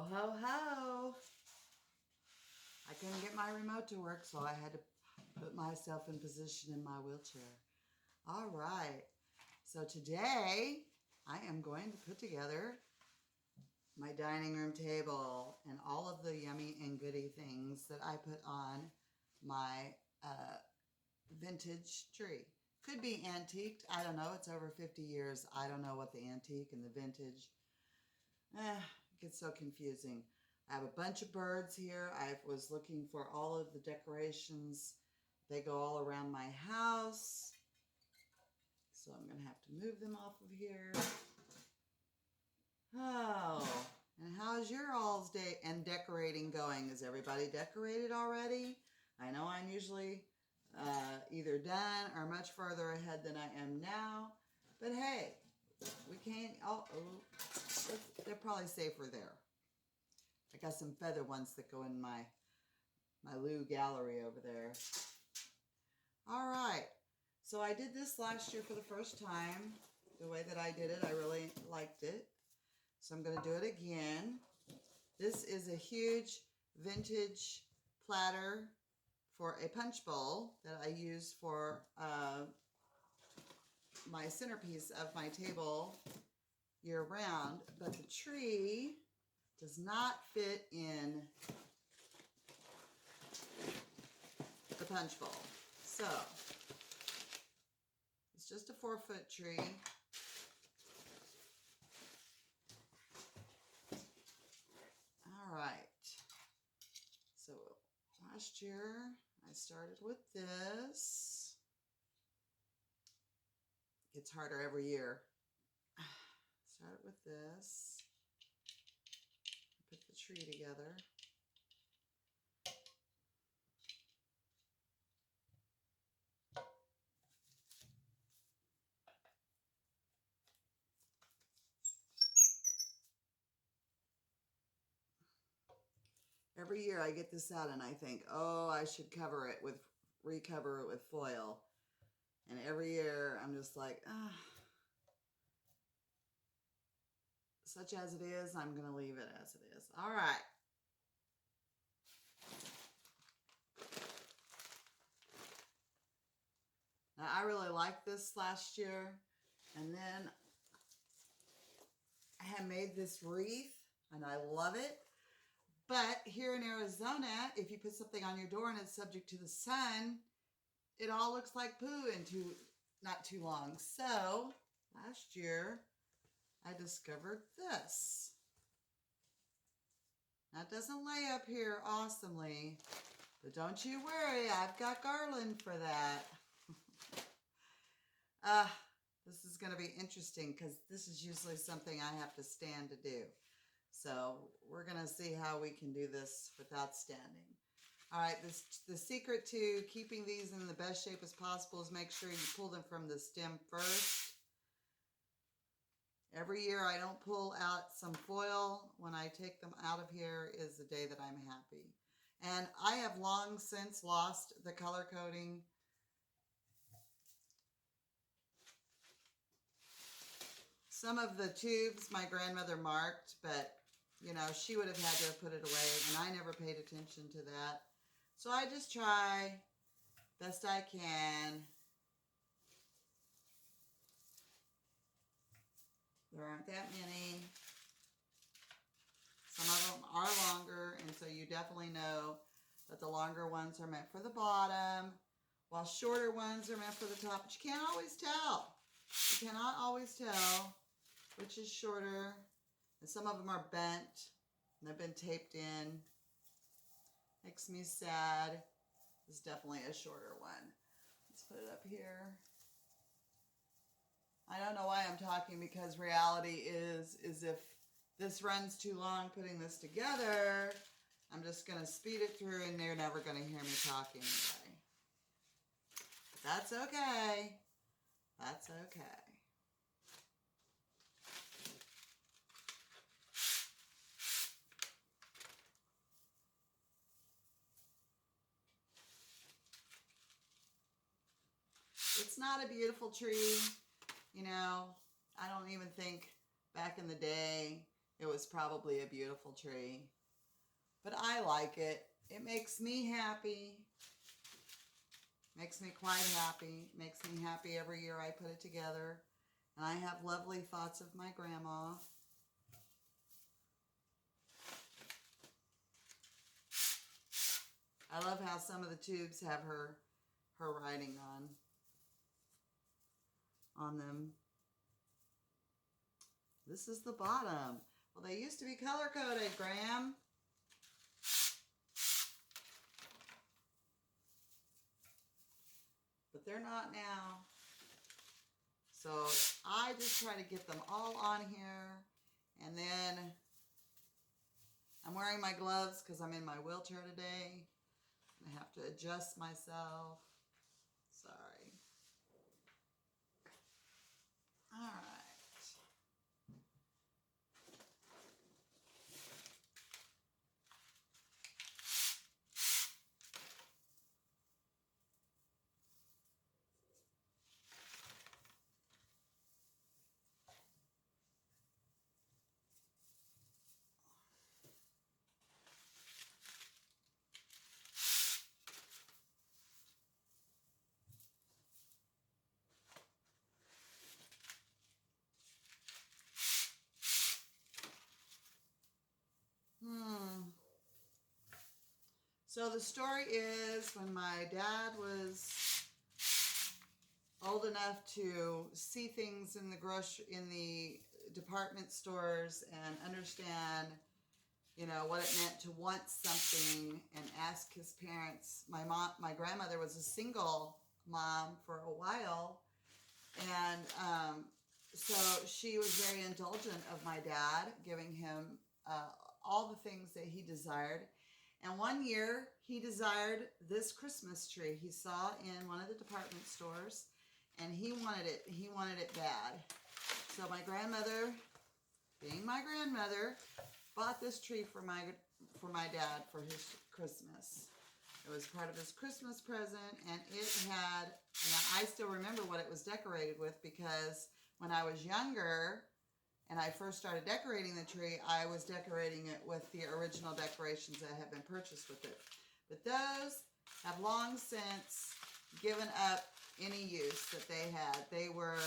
Ho, ho, ho. I couldn't get my remote to work, so I had to put myself in position in my wheelchair. All right. So today I am going to put together my dining room table and all of the yummy and goody things that I put on my vintage tree. Could be antiqued. I don't know. It's over 50 years. I don't know what the antique and the vintage. It gets so confusing. I have a bunch of birds here. I was looking for all of the decorations. They go all around my house. So I'm going to have to move them off of here. Oh, and how's your all's day and decorating going? Is everybody decorated already? I know I'm usually either done or much further ahead than I am now. But hey, we can't, they're probably safer there. I got some feather ones that go in my Lou gallery over there. All right. So I did this last year for the first time. The way that I did it, I really liked it. So I'm going to do it again. This is a huge vintage platter for a punch bowl that I use for my centerpiece of my table year round. But the tree does not fit in the punch bowl. So it's just a 4-foot tree. All right. So last year I started with this. It gets harder every year. Started with this. Put the tree together. Every year I get this out and I think, oh, I should recover it with foil. And every year I'm just like, such as it is, I'm going to leave it as it is. All right. Now, I really liked this last year. And then I have made this wreath and I love it. But here in Arizona, if you put something on your door and it's subject to the sun, it all looks like poo in not too long. So last year, I discovered this. Now, it doesn't lay up here awesomely, but don't you worry, I've got garland for that. This is going to be interesting because this is usually something I have to stand to do. So we're going to see how we can do this without standing. All right, the secret to keeping these in the best shape as possible is make sure you pull them from the stem first. Every year I don't pull out some foil. When I take them out of here is the day that I'm happy. And I have long since lost the color coding. Some of the tubes my grandmother marked, but you know, she would have had to have put it away, and I never paid attention to that. So I just try best I can. There aren't that many. Some of them are longer, and so you definitely know that the longer ones are meant for the bottom, while shorter ones are meant for the top. But you can't always tell. You cannot always tell which is shorter. And some of them are bent, and they've been taped in. Makes me sad. This is definitely a shorter one. Let's put it up here. I don't know why I'm talking, because reality is if this runs too long putting this together, I'm just going to speed it through and they're never going to hear me talk anyway. But that's okay. That's okay. It's not a beautiful tree, you know. I don't even think back in the day it was probably a beautiful tree. But I like it. It makes me happy. Makes me quite happy. Makes me happy every year I put it together. And I have lovely thoughts of my grandma. I love how some of the tubes have her writing on them. This is the bottom. Well, they used to be color-coded, Graham. But they're not now. So I just try to get them all on here. And then I'm wearing my gloves because I'm in my wheelchair today. I have to adjust myself. Sorry. All right. So the story is when my dad was old enough to see things in the department stores and understand, you know, what it meant to want something and ask his parents. My grandmother was a single mom for a while, and so she was very indulgent of my dad, giving him all the things that he desired. And one year, he desired this Christmas tree he saw in one of the department stores, and he wanted it. He wanted it bad. So my grandmother, being my grandmother, bought this tree for my dad for his Christmas. It was part of his Christmas present, and it had, and I still remember what it was decorated with, because when I was younger and I first started decorating the tree, I was decorating it with the original decorations that had been purchased with it. But those have long since given up any use that they had. They were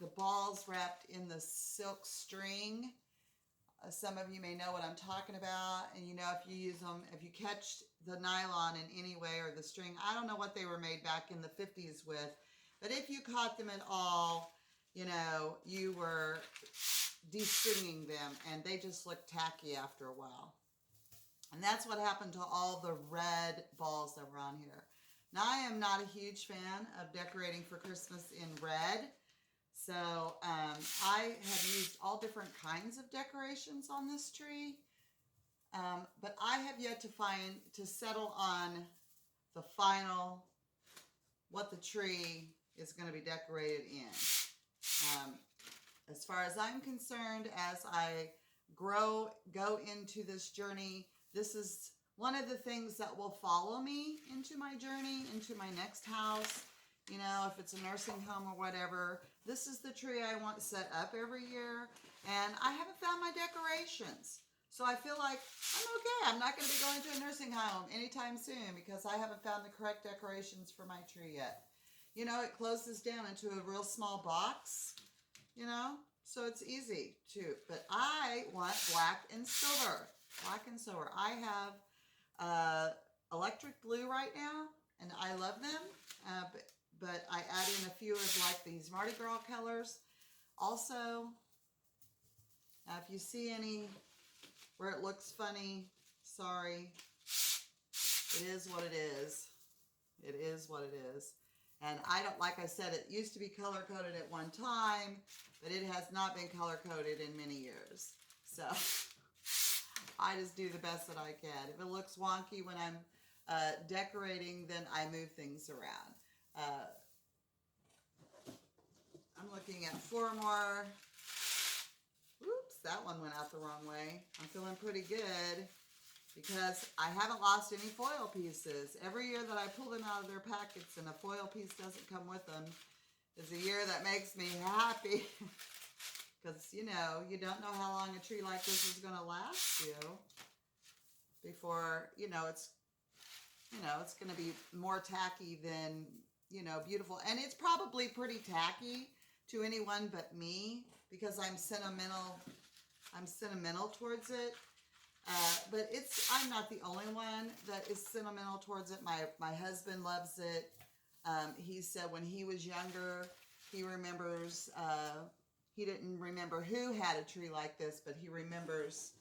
the balls wrapped in the silk string. Some of you may know what I'm talking about, and you know, if you use them, if you catch the nylon in any way, or the string, I don't know what they were made back in the 50s with, but if you caught them at all, you know, you were de-stringing them, and they just looked tacky after a while. And that's what happened to all the red balls that were on here. Now, I am not a huge fan of decorating for Christmas in red, so I have used all different kinds of decorations on this tree, but I have yet to settle on the final, what the tree is going to be decorated in. As far as I'm concerned, as I go into this journey, this is one of the things that will follow me into my journey, into my next house. You know, if it's a nursing home or whatever, this is the tree I want set up every year. And I haven't found my decorations. So I feel like I'm okay. I'm not going to be going to a nursing home anytime soon because I haven't found the correct decorations for my tree yet. You know, it closes down into a real small box, you know, so it's easy too. But I want black and silver. Black and silver. I have electric blue right now, and I love them. But I add in a few of like these Mardi Gras colors. Also, now if you see any where it looks funny, sorry. It is what it is. It is what it is. And I don't, like I said, it used to be color-coded at one time, but it has not been color-coded in many years. So I just do the best that I can. If it looks wonky when I'm decorating, then I move things around. I'm looking at 4 more. Oops, that one went out the wrong way. I'm feeling pretty good because I haven't lost any foil pieces. Every year that I pull them out of their packets and a foil piece doesn't come with them is a year that makes me happy. because, you know, you don't know how long a tree like this is going to last you before, it's going to be more tacky than, beautiful. And it's probably pretty tacky to anyone but me because I'm sentimental towards it. But I'm not the only one that is sentimental towards it. My husband loves it. He said when he was younger, he remembers, he didn't remember who had a tree like this, but he remembers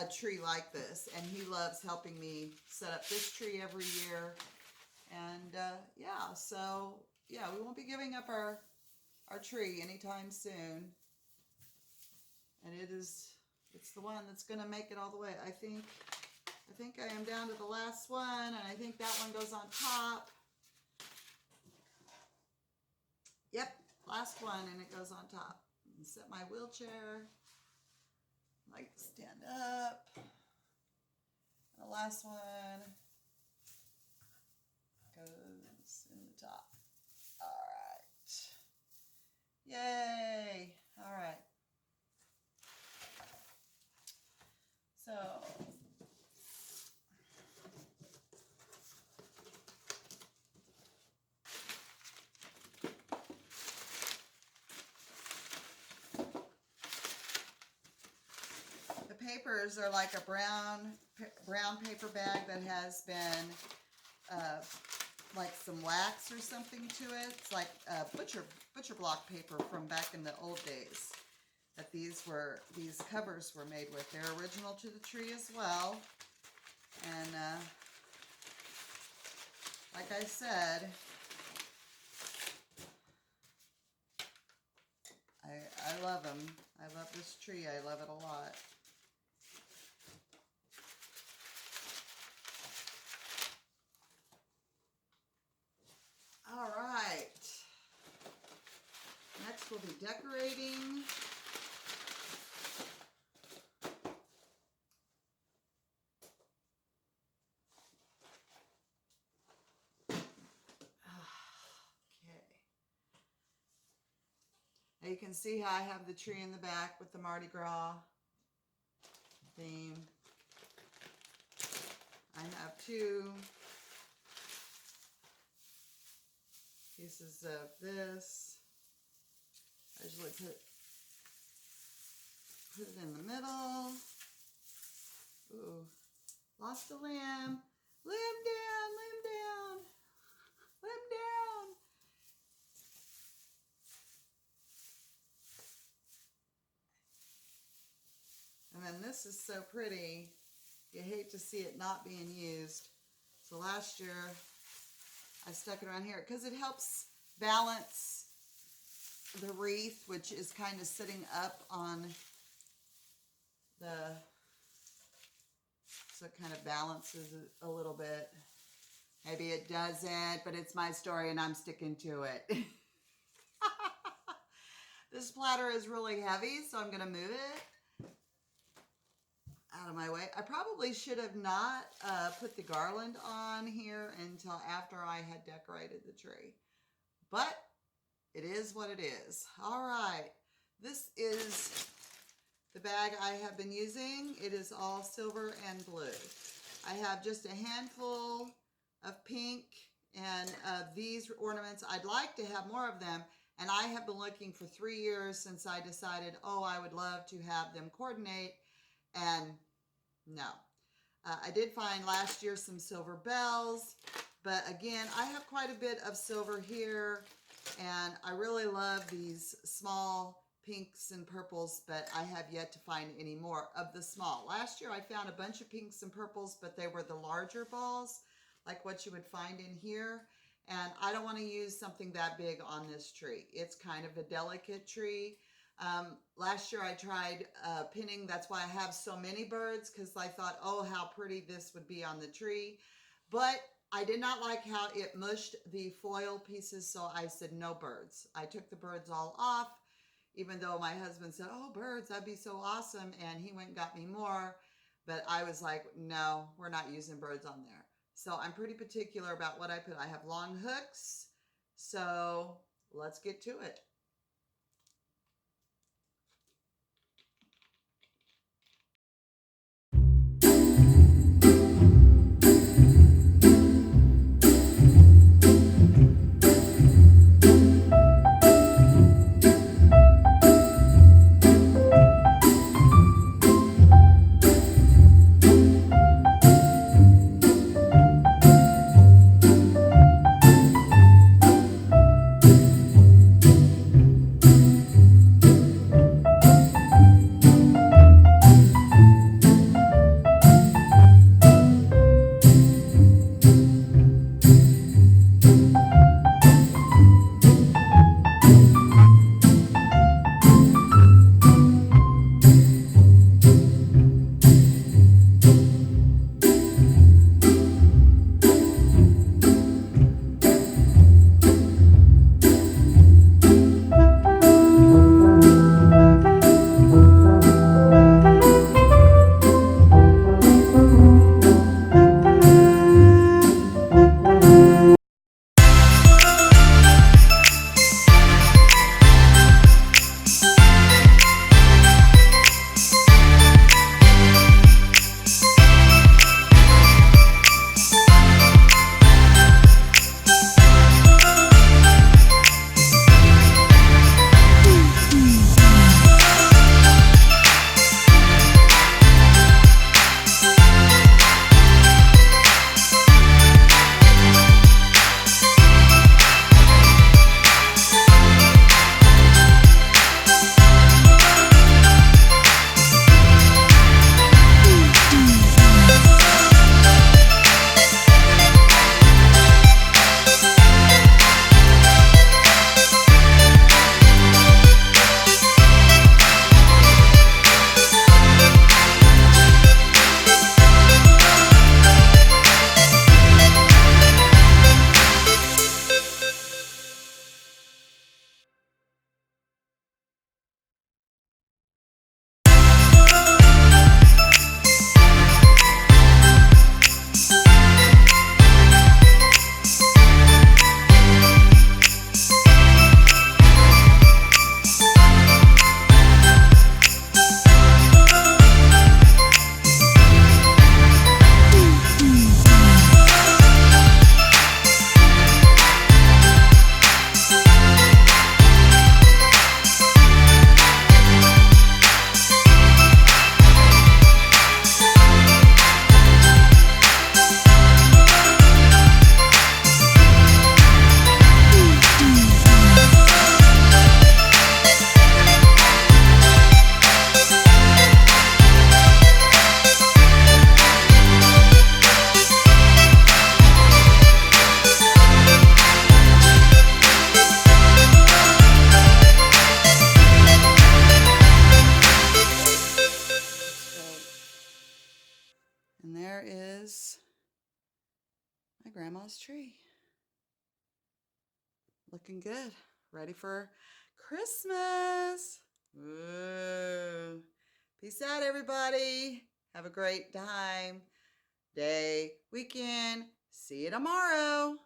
a tree like this. And he loves helping me set up this tree every year. And we won't be giving up our tree anytime soon. And it's the one that's going to make it all the way. I think I am down to the last one, and I think that one goes on top. Yep, last one, and it goes on top. And set my wheelchair. Like stand up. And the last one goes in the top. All right. Yay. All right. So, the papers are like a brown paper bag that has been like some wax or something to it. It's like butcher block paper from back in the old days that these covers were made with. They're original to the tree as well. And like I said, I love them. I love this tree. I love it a lot. All right. Next we'll be decorating. Now you can see how I have the tree in the back with the Mardi Gras theme. I have two pieces of this. I usually put it in the middle. Ooh, lost a limb. Limb down, limb down, limb down. And then this is so pretty. You hate to see it not being used. So last year, I stuck it around here because it helps balance the wreath, which is kind of sitting up on so it kind of balances it a little bit. Maybe it doesn't, but it's my story and I'm sticking to it. This platter is really heavy, so I'm going to move it out of my way. I probably should have not put the garland on here until after I had decorated the tree. But it is what it is. All right. This is the bag I have been using. It is all silver and blue. I have just a handful of pink and these ornaments. I'd like to have more of them. And I have been looking for 3 years since I decided, I would love to have them coordinate. And no. I did find last year some silver bells. But again, I have quite a bit of silver here. And I really love these small pinks and purples, but I have yet to find any more of the small. Last year I found a bunch of pinks and purples, but they were the larger balls, like what you would find in here. And I don't want to use something that big on this tree. It's kind of a delicate tree. Last year I tried pinning. That's why I have so many birds, because I thought, how pretty this would be on the tree. But I did not like how it mushed the foil pieces, so I said no birds. I took the birds all off, even though my husband said, birds, that'd be so awesome, and he went and got me more. But I was like, no, we're not using birds on there. So I'm pretty particular about what I put. I have long hooks, so let's get to it. And there is my grandma's tree. Looking good. Ready for Christmas. Woo. Peace out, everybody. Have a great time, day, weekend. See you tomorrow.